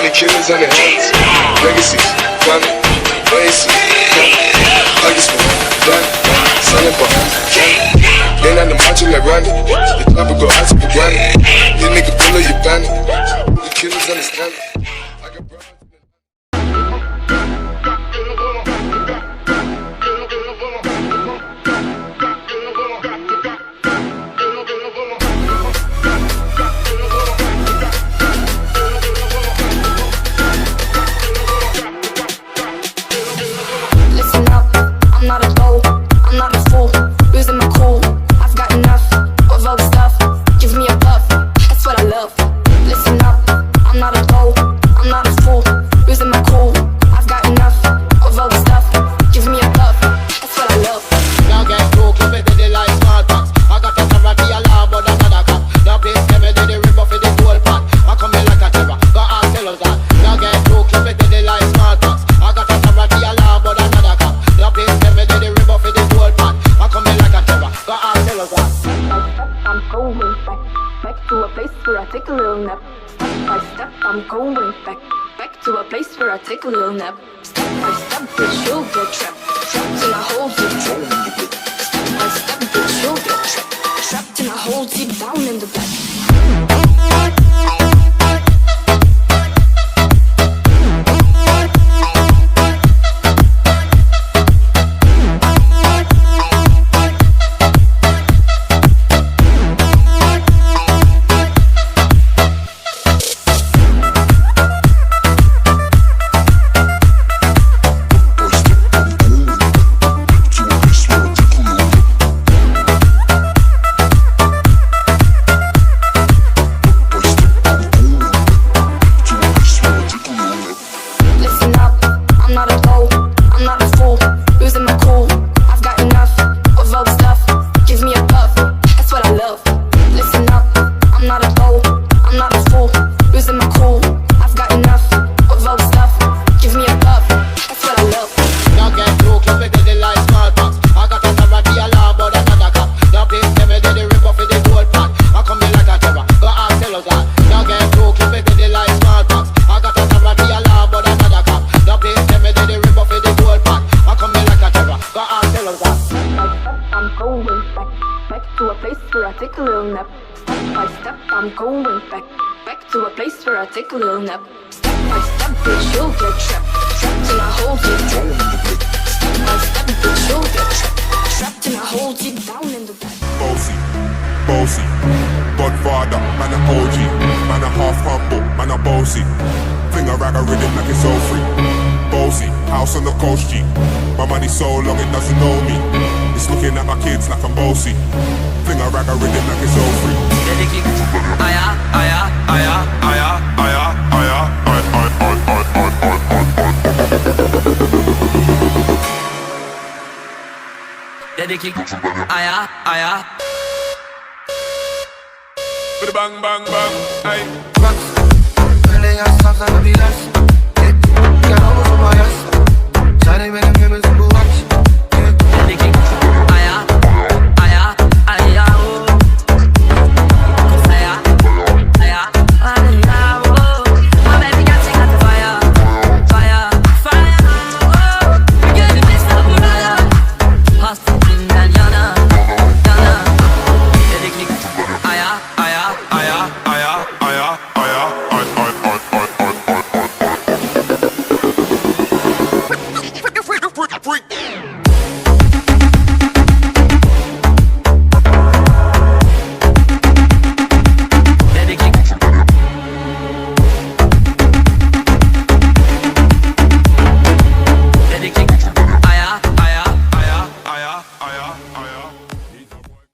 Honey killers on the hands. Legacies, family, legacy. Hugging smooth, done, selling ball. Then on the macho like Randy. The top will go out to the granny. You nigga pull up your bandit. The killers understand it. I got brothers. Take a little nap. Step by step, bitch, you'll get trapped. Trapped in a hole deep down in the back. Step by step, bitch, you'll get trapped. Trapped in a hole deep down in the back. Take a little nap. Step by step, bitch, you'll get trapped. Trapped in a hole deep down in the back. Step by step, bitch, you'll get trapped. Trapped in a hole deep down in the back. Bossy, bossy, Godfather, man a OG, man a half humble, man a bossy. Finger rag a rhythm like it's all free. Bossy, house on the coast G. My money so long it doesn't know me. It's looking at my kids like I'm bossy. Finger rag a rhythm like it's all free. Aya, aya, aya, aya, aya, aya, Dedicate. Aya, aya. Bang, bang, bang, ay. Really got something to be left.